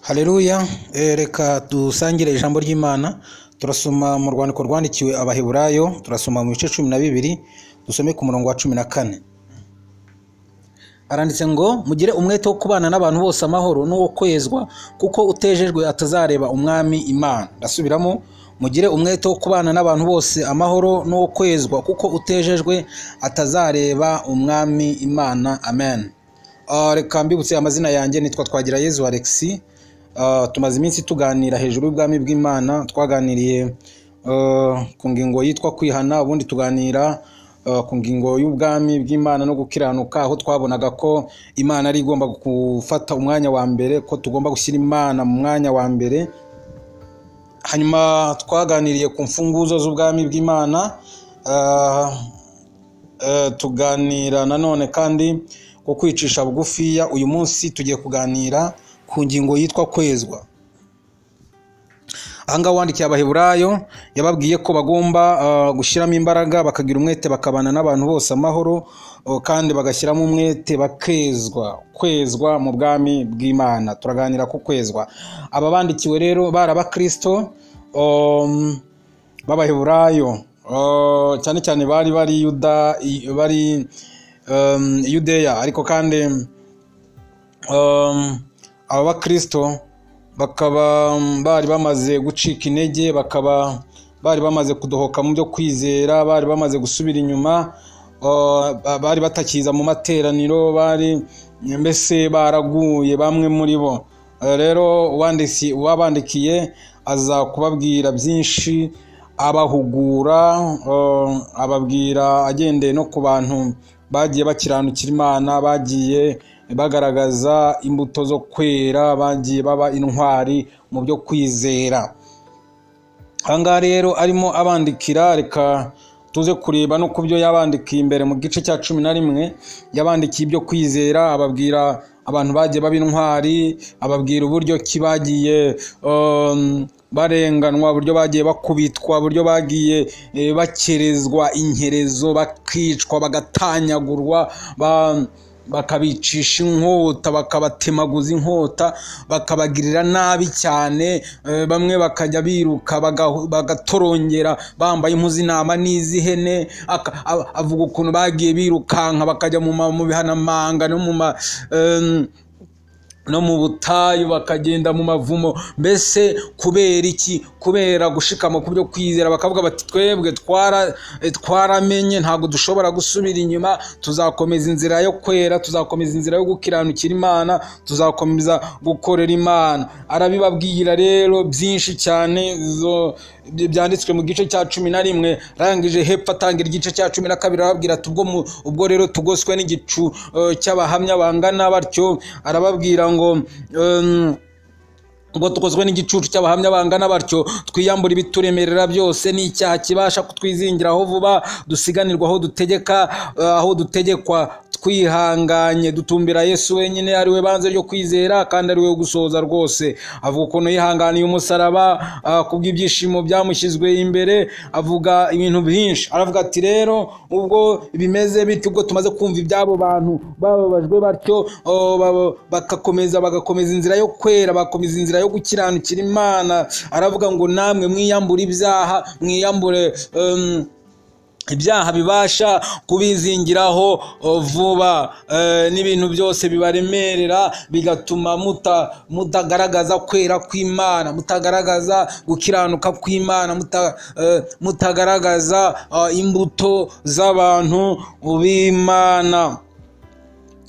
Haleluya. Reka dusangire ijambo ry'Imana. Turasoma mu rwandiko rwandikiwe Abaheburayo, turasoma mu bice 12, dusome ku murongo wa 14. Aranditse ngo mugire umwete wo kubana n'abantu bose amahoro n'uwo kwezwa, kuko utejejwe atazareba umwami Imana. Ndasubiramo, mugire umwete wo kubana n'abantu bose amahoro n'uwo kwezwa, kuko utejejwe atazareba umwami Imana. Amen. Reka mbibutse amazina yanjye, nitwa Twagirayezu Alexis. Tumaze iminsi tuganira hejuru y'ubwami bw'Imana. Twaganiriye ku ngingo yitwa kwihana, ubundi tuganira ku ngingo y'ubwami bw'Imana no gukiranuka, aho twabonaga ko Imana ari igomba gufata umwanya wa mbere, ko tugomba gushyira Imana mu mwanya wa mbere. Hanyuma twaganiriye ku mfunguzo z'ubwami bw'Imana. Tuganira nanone kandi ko kwicisha bugufiya. Uyu munsi tugiye kuganira ku ngingo yitwa kwezwa. Ahanga wandikiye Abaheburayo yababwiye ko bagomba gushyiramo imbaraga, bakagira umwete, bakabana n'abantu bose amahoro, kandi bagashyiramo umwete kwezwa mu bwami bw'Imana. Turaganira ku kwezwa. Aba bandikiwe rero bari abakristo b'Abaheburayo, cyane cyane bari Yudeya, ariko kandi aba bakristo bakaba bari bamaze gucika intege, bakaba bari bamaze kudohoka mu byo kwizera, bari bamaze gusubira inyuma, bari batakiza mu materaniro, bari mbese baraguye bamwe muri bo. Rero uwabandikiye aza kubabwira byinshi, abahugura, ababwira agendeye no ku bantu bagiye bakiranukira Imana, bagiye bagaragaza imbuto zo kwera, bagiye baba intwari mu byo kwizera. Ahangaha rero arimo abandikira, reka tuze kureba no ku byo yabandikiye imbere mu gice cya 11. Yabandikiye ibyo kwizera, ababwira abantu bagiye baba intwari, ababwira uburyo ki bagiye barenganwa, uburyo bagiye bakubitwa, uburyo bagiye bakerezwa inkerezo, bakicwa, bagatanyagurwa, bakabicisha inkota, bakabatemaguza inkota, bakabagirira nabi cyane. Bamwe bakajya biruka bagatorongera bambaye impu z'intama n'iz'ihene. Avuga ukuntu bagiye birukanka bakajya mu bihanamanga no mu butayu, bakagenda mu mavumo. Mbese kubera iki? Kubera gushikama ku byo kwizera. Bakavuga bati twebwe twaramenye, ntabwo dushobora gusubira inyuma, tuzakomeza inzira yo kwera, tuzakomeza inzira yo gukiranukira Imana, tuzakomeza gukorera Imana. Arabibabwira rero byinshi cyane byanditswe mu gice cya 11. Rangije hepfo atangira igice cya 12, arababwira ati ubwo rero tugoswe n'igicu cy'abahamya bangana batyo. Arababwira ngo tukozwe n'igicucu cy'abahamya bangana batyo, twiyambura ibituremerera byose n'icyaha kibasha kutwizingiraho vuba, dusiganirwa aho dutegekwa, twihanganye dutumbira Yesu wenyine, ari we banze ryo kwizera kandi ari we gusoza rwose. Avuga ukuntu yihanganiye umusaraba kubw'ibyishimo byamushyizwe imbere. Avuga ibintu byinshi. Aravuga ati rero ubwo bimeze bityo, ubwo tumaze kumva iby'abo bantu bababajwe batyo, bagakomeza inzira yo kwera, bakomeza inzira yo gukiranukira Imana. Aravuga ngo namwe mwiyambure ibyaha, mwiyambure ibyaha bibasha kubizingiraho vuba, n'ibintu byose bibaremerera bigatuma mutagaragaza kwera kw'Imana, mutagaragaza gukiranuka kw'Imana, mutagaragaza imbuto z'abantu b'Imana.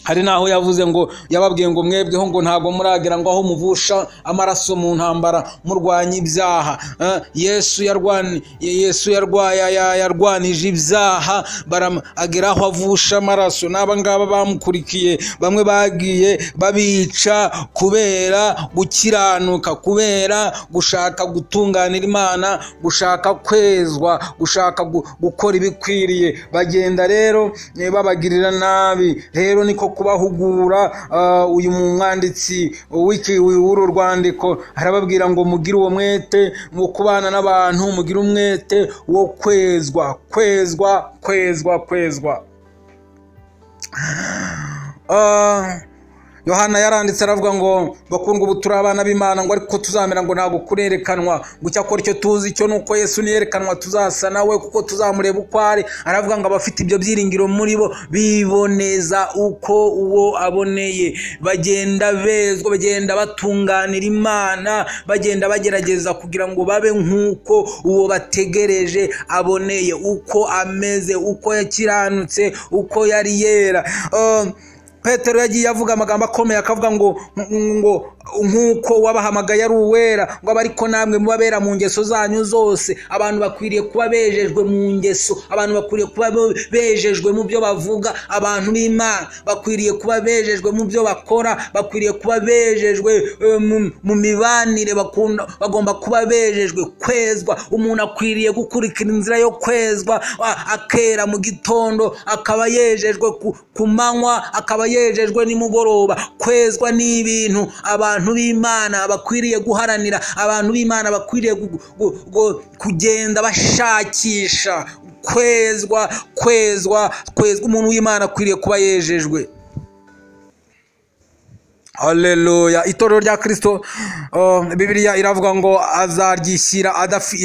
Hari naho yavuze ngo, yababwiye ngo mwebweho ngo ntabwo muragera ngo aho muvusha amaraso mu ntambara murwanya ibyaha. Yesu yarwanije ibyaha, agera aho avusha amaraso. N'aba ngaba bamukurikiye, bamwe bagiye babica kubera gukiranuka, kubera gushaka gutunganira Imana, gushaka kwezwa, gushaka gukora ibikwiriye. Bagenda rero babagirira nabi. Rero niko kubahugura. Uyu mwanditsi w'uru rwandiko arababwira ngo mugire uwo mwete mu kubana n'abantu, mugire umwete wo kwezwa. Yohana yaranditse aravuga ngo bakundwa, ubu turi abana b'Imana, ngo ariko tuzamera ngo ntabwo kurerekanwa, ngo icyakora icyo tuzi cyo nuko Yesu niyerekanwa tuzasa nawe kuko tuzamureba uko ari. Aravuga ngo abafite ibyo byiringiro muri bo biboneza uko uwo aboneye, bagenda bezwa, bagenda batunganira Imana, bagenda bagerageza kugira ngo babe nk'uko uwo bategereje aboneye, uko ameze, uko yakiranutse, uko yari yera. Petero yagiye avuga amagambo akomeye akavuga ngo nk'uko wabahamagaye ari uwera, ngo abariko namwe mubabera mu ngeso zanyu zose. Abantu bakwiriye kuba bejejwe mu ngeso, abantu bakwiriye kuba bejejwe mu byo bavuga. Abantu b'Imana bakwiriye kuba bejejwe mu byo bakora, bakwiriye kuba bejejwe mu mibanire, bagomba kuba bejejwe kwezwa. Umuntu akwiriye gukurikira inzira yo kwezwa, akera mu gitondo, akaba yejejwe ku manywa, akaba yejejwe nimugoroba. Kwezwa ni ibintu abantu b'Imana bakwiriye guharanira, abantu b'Imana bakwiriye kugenda bashakisha kwezwa. Umuntu w'Imana akwiriye kuba yejejwe. Haleluya. Itorero rya Kristo, Bibiliya iravuga ngo azaryishyira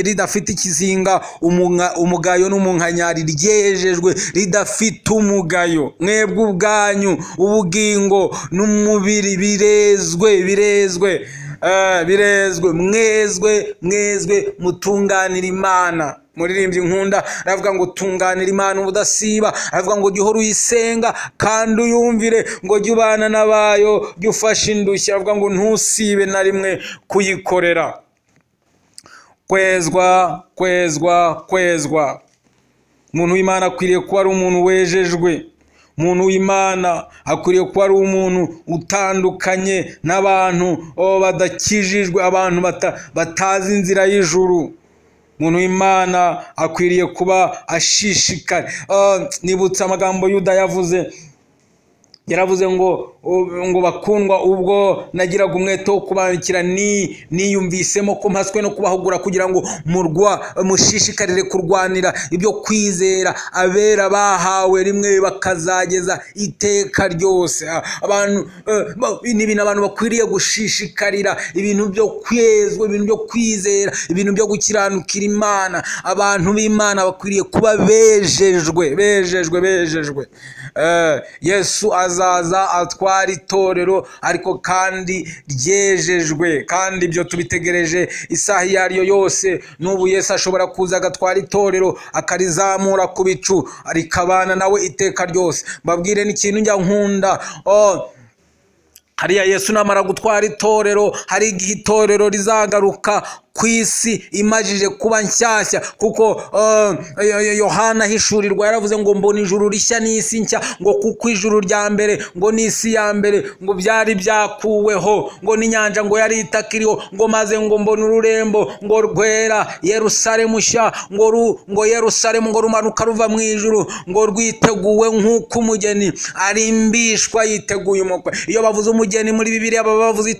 ridafite ikizinga, umugayo n'umunkanyari, ryejejwe ridafite umugayo. Mwebwe ubwanyu ubugingo n'umubiri birezwe mwezwe mutunganira Imana. Muririmbyi nkunda aravuga ngo tunganira Imana ubudasiba, aravuga ngo jya uhora uyisenga kandi uyumvire, ngo jya ubana n'abayo, jya ufasha indushyi, aravuga ngo ntusibe na rimwe kuyikorera. Kwezwa. Umuntu w'Imana akwiriye kuba ari umuntu wejejwe. Umuntu w'Imana akwiriye kuba ari umuntu utandukanye n'abantu badakijijwe, abantu batazi inzira y'ijuru. Umuntu w'Imana akwiriye kuba ashishikari. Nibutse amagambo Yuda yaravuze ngo bakundwa, ubwo nagiraga umwete wo kubandikira niyumvisemo ko mpaswe no kubahugura kugira ngo mushishikarire kurwanira ibyo kwizera abera bahawe rimwe bakazageza iteka ryose. Abantu n'ibintu abantu bakwiriye gushishikarira, ibintu byo kwezwa, ibintu byo kwizera, ibintu byo gukiranukira Imana. Abantu b'Imana bakwiriye kuba bejejwe. Yesu azaza atwara itorero ariko kandi ryejejwe, kandi ibyo tubitegereje isaha iyo ari yo yose. N'ubu Yesu ashobora kuza agatwara itorero akarizamura ku bicu rikabana nawe iteka ryose. Mbabwire n'ikintu njya nkunda, hariya Yesu namara gutwara itorero, hari igihe itorero rizagaruka ku isi imajije kuba nshyashya, kuko Yohana hishurirwa yaravuze ngo mbona ijuru rishya n'isi nshya, ngo kuko ijuru rya mbere ngo n'isi ya mbere ngo byari byakuweho, ngo n'inyanja ngo yari itakiriho, ngo maze ngo mbona ururembo ngo rwera Yerusalemu nshya, ngo Yerusalemu ngo rumanuka ruva mu ijuru, ngo rwiteguwe nk'uko umugeni arimbishwa yiteguye umukwe. Iyo bavuze umugeni muri Bibiliya baba bavuze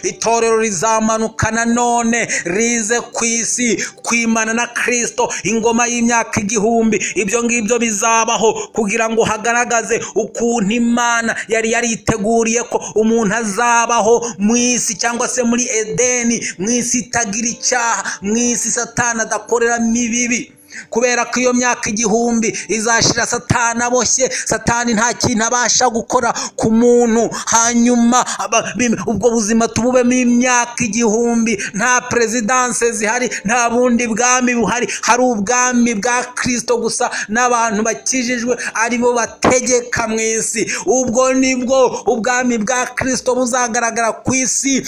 itorero rizamanuka nanone rize ku isi kwimana na Kristo ingoma y'imyaka 1000. Ibyo ngibyo bizabaho kugira ngo hagaragaze ukuntu Imana yari yariteguriye ko umuntu azabaho mu isi, cyangwa se muri Edeni, mu isi itagira icyaha, mu isi Satani adakoreramo ibibi. Kubera ko iyo myaka 1000 izashira Satani aboshye, Satani nta kintu abasha gukora ku muntu. Hanyuma ubwo buzima tububemo imyaka 1000, nta presidence zihari, nta bundi bwami buhari, hari ubwami bwa Kristo gusa, n'abantu bakijijwe aribo bategeka mu isi. Ubwo nibwo ubwami bwa Kristo buzagaragara ku isi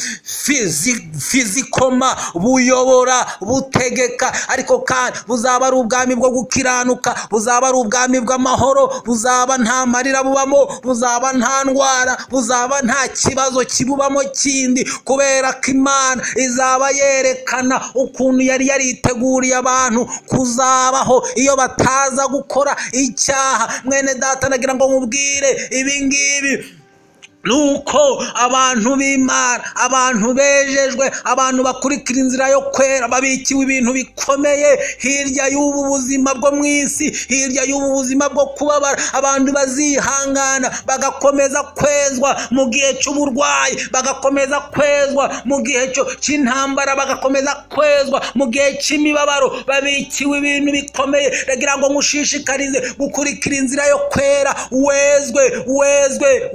fizikoma, buyobora, butegeka, ariko kandi buzaba ari ubwami bwo gukiranuka, buzaba ari ubwami bw'amahoro, buzaba nta marira bubamo, buzaba nta ndwara, buzaba nta kibazo kibubamo kindi, kubera ko Imana izaba yerekana ukuntu yari yariteguriye abantu kuzabaho iyo bataza gukora icyaha. Mwene data nagira ngo mubwire ibi ngibi nuko abantu b'Imana, abantu bejejwe, abantu bakurikira inzira yo kwera, babikiwe ibintu bikomeye hirya y'ubu buzima bwo mu isi, hirya y'ubu buzima bwo kubabara. Abantu bazihangana bagakomeza kwezwa mu gihe cy'uburwayi, bagakomeza kwezwa mu gihe cy'intambara, bagakomeza kwezwa mu gihe cy'imibabaro, babikiwe ibintu bikomeye. Ndagira ngo mushishikarize gukurikira inzira yo kwera,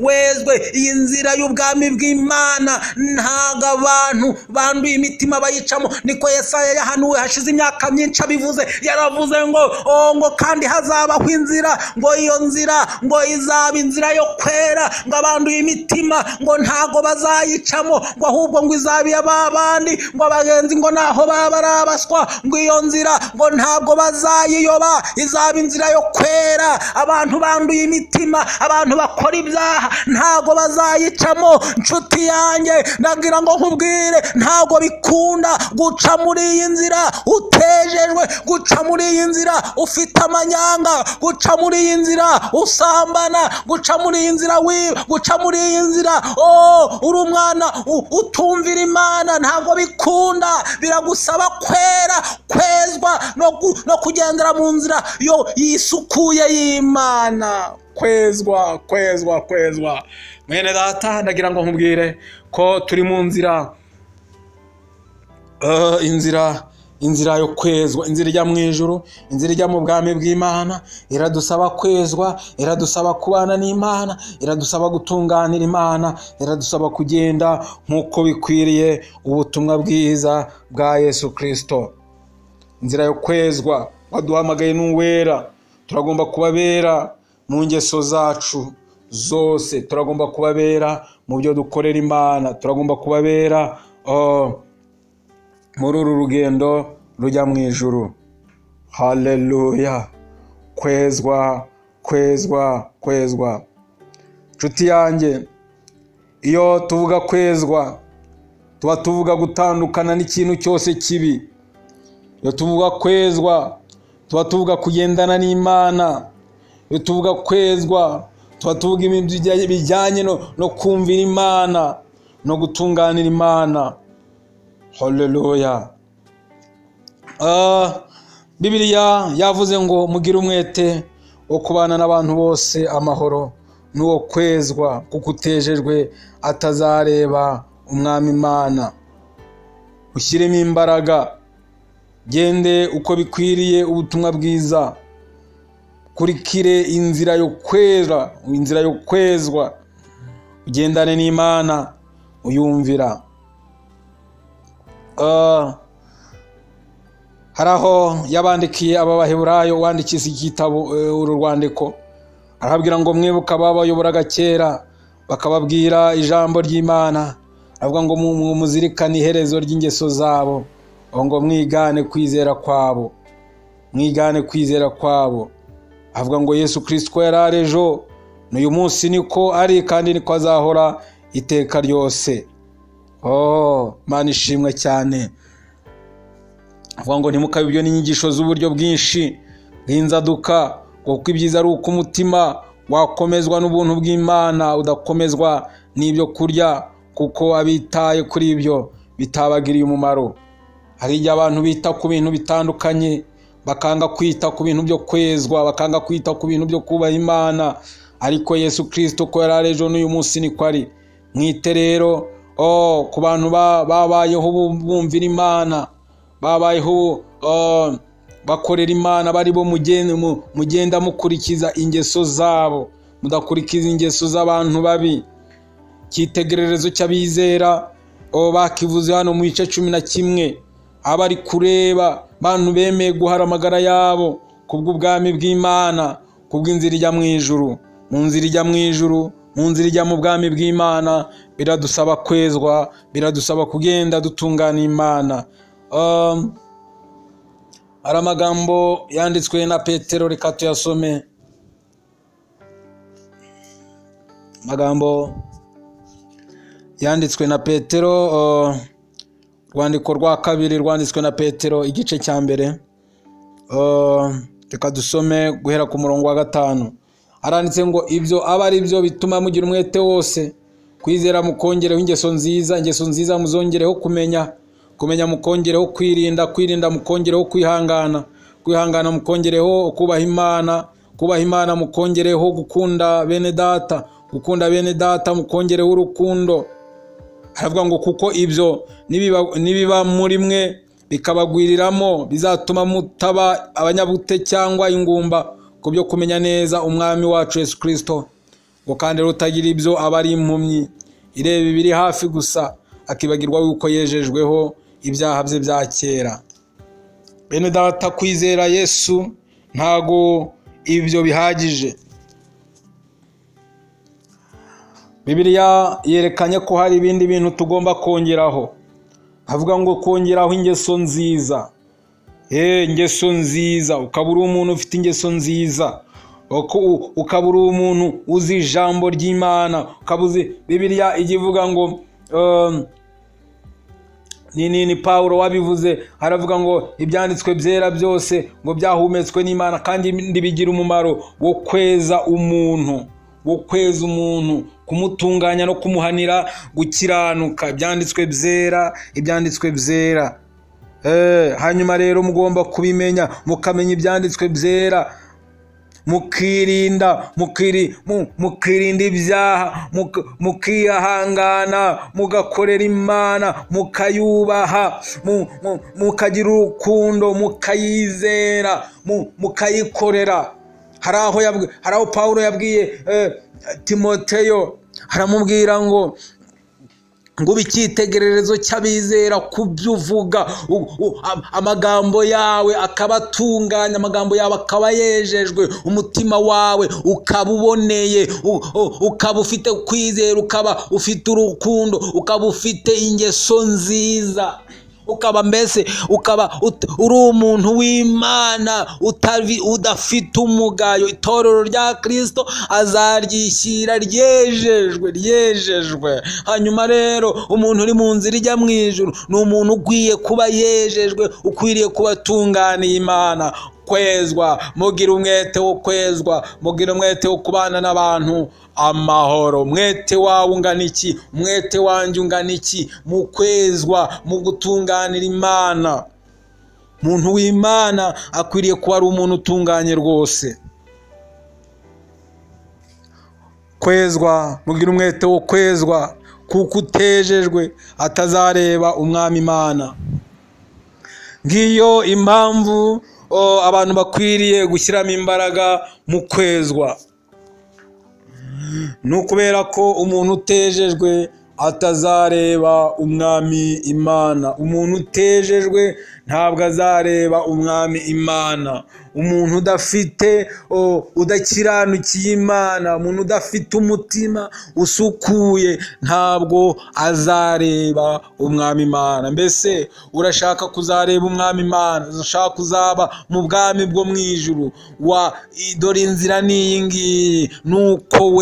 wezwe iyi nzira y'ubwami bw'Imana. Ntago abantu banduye imitima bayicamo, niko Yesaya yahanuwe hashize imyaka myinshi abivuze. Yaravuze ngo kandi hazabaho inzira, ngo iyo nzira ngo izaba inzira yo kwera, ngo abanduye imitima ngo ntago bazayicamo, ngo ahubwo ngo izaba iy'abandi, ngo abagenzi ngo naho baba arabaswa, ngo iyo nzira ngo ntago bazayiyoba, izaba inzira yo kwera. Abantu banduye imitima, abantu bakora ibyaha ntago bazayicamo. Nshuti yanjye, ndagira ngo nkubwire, ntago bikunda guca muri iyi nzira utejejwe, guca muri iyi nzira ufite amanyanga, guca muri iyi nzira usambana, guca muri iyi nzira guca muri iyi nzira uri umwana utumvira Imana. Ntago bikunda, biragusaba kwezwa no kugendera mu nzira yo yisukuye y'Imana. Kwezwa. Mwene data, ndagira ngo nkubwire ko turi mu nzira, inzira yo kwezwa, inzira ijya mu ijuru, inzira ijya mu bwami bw'Imana. Iradusaba kwezwa, iradusaba kubana n'Imana, iradusaba gutunganira Imana, iradusaba kugenda nk'uko bikwiriye ubutumwa bwiza bwa Yesu Kristo. Inzira yo kwezwa, waduhamagaye n'uwera, turagomba kubabera mu ngeso zacu zose, turagomba kubabera mu byo dukorera Imana, turagomba kubabera muri uru rugendo rujya mu ijuru. Haleluya! Kwezwa. Nshuti yanjye, iyo tuvuga kwezwa, tuba tuvuga gutandukana n'ikintu cyose kibi. Iyo tuvuga kwezwa, tuba tuvuga kugendana n'Imana. Iyo tuvuga kwezwa, tuba tuvuga ibintu bijyanye no kumvira Imana no gutunganira Imana. Haleluya! Bibiliya yavuze ngo mugire umwete wo kubana n'abantu bose amahoro n'uwo kwezwa, kuko utejejwe atazareba umwami Imana. Ushyiremo imbaraga, gende uko bikwiriye ubutumwa bwiza, kurikire inzira yo kwezwa, ugendane n'Imana uyumvira. Hari aho yabandikiye aba Baheburayo, wandikise igitabo uru rwandiko, arababwira ngo mwibuke ababayoboraga kera bakababwira ijambo ry'Imana. Avuga ngo muzirikane iherezo ry'ingeso zabo, ngo mwigane kwizera kwabo. Avuga ngo Yesu Kristo ko yari ari ejo, n'uyu munsi niko ari, kandi niko azahora iteka ryose. Mana ishimwe cyane. Avuga ngo ntimukabe ibyo n'inyigisho z'uburyo bwinshi bw'inzaduka, kuko ibyiza ari uko umutima wakomezwa n'ubuntu bw'Imana, udakomezwa n'ibyo kurya, kuko abitaye kuri ibyo bitabagiriye umumaro. Hari igihe abantu bita ku bintu bitandukanye, bakanga kwita ku bintu byo kwezwa, bakanga kwita ku bintu byo kubaha Imana. Ariko Yesu Kristo ko yari ari ejo n'uyu munsi niko ari. Mwite rero ku bantu babayeho bumvira Imana, babayeho bakorera Imana, bari bo mugenda mukurikiza ingeso zabo, mudakurikiza ingeso z'abantu babi. Cyitegererezo cy'abizera bakivuze hano mu bice 11, abari kureba bantu bemeye guhara amagara yabo kubw'ubwami bw'Imana, kubw'inzira ijya mu ijuru. Mu nzira ijya mu ijuru, mu nzira ijya mu bwami bw'Imana, biradusaba kwezwa, biradusaba kugenda dutungana Imana. Hari amagambo yanditswe na Petero, reka tuyasome. Amagambo yanditswe na Petero, rwandiko rwa kabiri rwanditswe na Petero, igice cya mbere. Reka dusome guhera ku murongo wa 5. Aranditse ngo ibyo aba ari byo bituma mugira umwete wose kwizera mukongereho ingeso nziza muzongereho kumenya mukongereho kwirinda mukongereho kwihangana mukongereho kubaha Imana mukongereho gukunda bene data mukongereho urukundo. Haravuga ngo kuko ibyo nibiba muri mwe bikabagwiriramo bizatuma mutaba abanyabute cyangwa ingumba ku byo kumenya neza umwami wacu Yesu Kristo. Ngo kandi rutagira ibyo aba ari impumyi ireba ibiri hafi gusa akibagirwa yuko yejejweho ibyaha bye bya kera. Bene data, kwizera Yesu ntago ibyo bihagije. Bibiliya yerekanye ko hari ibindi bintu tugomba kongeraho. Avuga ngo kongeraho ingeso nziza. Ingeso nziza, ukaba uri umuntu ufite ingeso nziza, ukaba uri umuntu uzi ijambo ry'Imana, ukabuze. Bibiliya igivuga ngo ni Paulo wabivuze, haravuga ngo ibyanditswe byera byose ngo byahumetswe n'Imana kandi bigira umumaro wo kweza umuntu, kumutunganya no kumuhanira gukiranuka. Ibyanditswe byera. Hanyuma rero mugomba kubimenya, mukamenya ibyanditswe byera, mukirinda ibyaha, mukihangana, mugakorera Imana, mukayubaha, mukagira urukundo, mukayizera, mukayikorera. Hari aho Paulo yabwiye Timoteyo, haramubwira ngo ube icyitegererezo cy'abizera kubyo uvuga, amagambo yawe akaba atunganye, amagambo yawe akaba yejejwe, umutima wawe ukaba uboneye, ukaba ufite kwizera, ukaba ufite urukundo, ukaba ufite ingeso nziza, ukaba uri umuntu w'Imana udafite umugayo. Itorero rya Kristo azaryishyira ryejejwe. Hanyuma rero umuntu uri mu nzira ijya mu ijuru ni umuntu ukwiye kuba yejejwe, ukwiriye kuba atunganiye Imana. Kwezwa, mugira umwete wo kwezwa, mugira umwete wo kubana n'abantu amahoro. Umwete wawe ungana iki? Umwete wanjye ungana iki mu kwezwa, mu gutunganira Imana? Umuntu w'Imana akwiriye kuba ari umuntu utunganye rwose. Kwezwa, mugira umwete wo kwezwa, kuko utejejwe atazareba umwami Imana. Ngiyo impamvu abantu bakwiriye gushyiramo imbaraga mu kwezwa. Ni ukubera ko umuntu utejejwe atazareba umwami Imana. Umuntu utejejwe ntabwo azareba umwami Imana. Umuntu udakiranukiye Imana, umuntu udafite umutima usukuye ntabwo azareba umwami Imana. Mbese urashaka kuzareba umwami Imana, urashaka kuzaba mu bwami bwo mu ijuru, dore inzira n'iyi ngiyi, nuko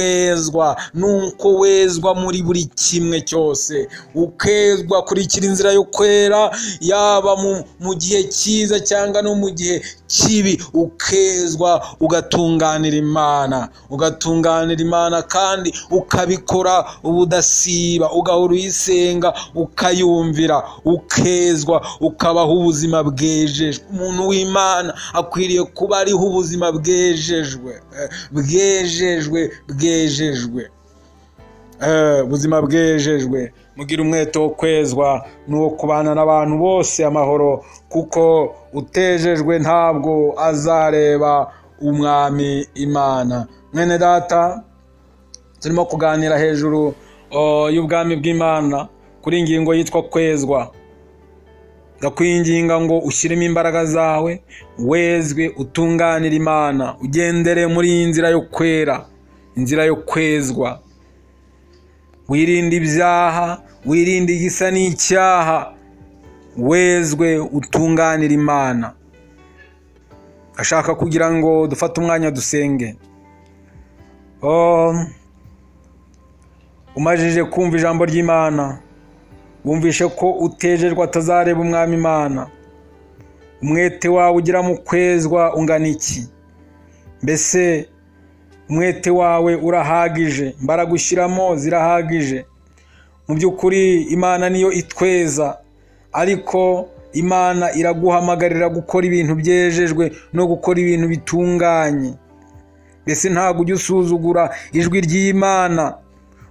wezwa muri buri kimwe cyose. Ukezwa, kurikira inzira yo kwera, yaba mu gihe cyiza cyangwa no mu gihe kibi. Ukezwa ugatunganira Imana, kandi ukabikora ubudasiba, ugahora uyisenga, ukayumvira. Ukezwa ukabaho ubuzima bwejejwe. Umuntu w'Imana akwiriye kuba ariho ubuzima bwejejwe. Ubuzima bwejejwe. Mugira umwete wo kwezwa n'uwo kubana n'abantu bose amahoro, kuko utejejwe ntabwo azareba umwami Imana. Mwene data, turimo kuganira hejuru y'ubwami bw'Imana kuri ingingo yitwa kwezwa. Ndakwinginga ngo ushyiremo imbaraga zawe, wezwe, utunganire Imana, ugendere muri iyi nzira yo kwera, inzira yo kwezwa. Wirinde ibyaha, wirinde igisa n'icyaha, wezwe, utunganire Imana. Ashaka kugira ngo dufate umwanya dusenge. Umajije kumva ijambo ry'Imana, wumvishe ko utejejwe atazareba umwami Imana. Umwete wawe ugira mu kwezwa ungana iki? Mbese umwete wawe urahagije? Imbaraga ushyiramo zirahagije? mu by'ukuri Imana niyo itweza, ariko Imana iraguhamagarira gukora ibintu byejejwe no gukora ibintu bitunganye. Mbese ntabwo ujya usuzugura ijwi ry'Imana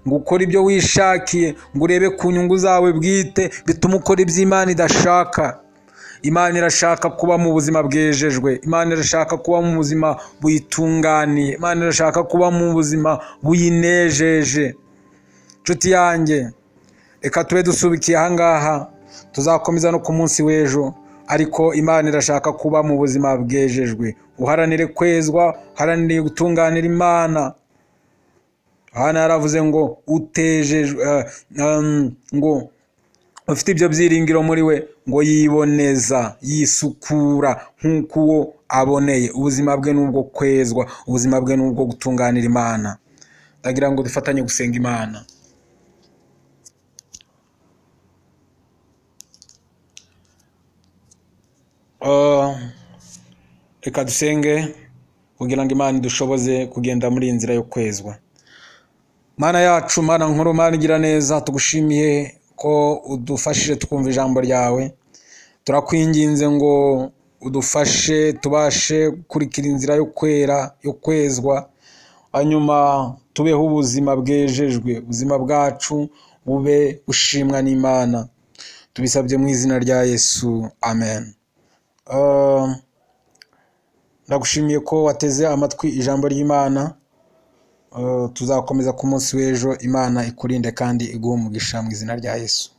ngo ukore ibyo wishakiye, ngo urebe ku nyungu zawe bwite bituma ukora ibyo Imana idashaka. Imana irashaka kuba mu buzima bwejejwe, Imana irashaka kuba mu buzima buyitunganiye, Imana irashaka kuba mu buzima buyinejeje. Nshuti yanjye, reka tube dusubikiye ahangaha, tuzakomeza no ku munsi w'ejo, ariko Imana irashaka kuba mu buzima bwejejwe. Uharanire kwezwa, uharanire gutunganira Imana. Hano yaravuze ngo utejejwe, ngo ufite ibyo byiringiro muri we, ngo yiboneza, yisukura nk'uko uwo aboneye. Ubuzima bwe n'ubwo kwezwa, ubuzima bwe n'ubwo gutunganira Imana. Ndagira ngo dufatanye gusenga Imana. Reka dusenge kugira ngo Imana idushoboze kugenda muri iyi nzira yo kwezwa. Mana yacu, Mana nkuru, Mana igira neza, tugushimiye ko udufashije twumva ijambo ryawe. Turakwinginze ngo udufashe tubashe gukurikira inzira yo kwera, yo kwezwa, hanyuma tubeho ubuzima bwejejwe, ubuzima bwacu bube bushimwa n'Imana. Tubisabye mu izina rya Yesu, amen. Ndagushimiye ko wateze amatwi ijambo ry'Imana. Tuzakomeza ku munsi w'ejo. Imana ikurinde kandi iguhe umugisha mu izina rya Yesu.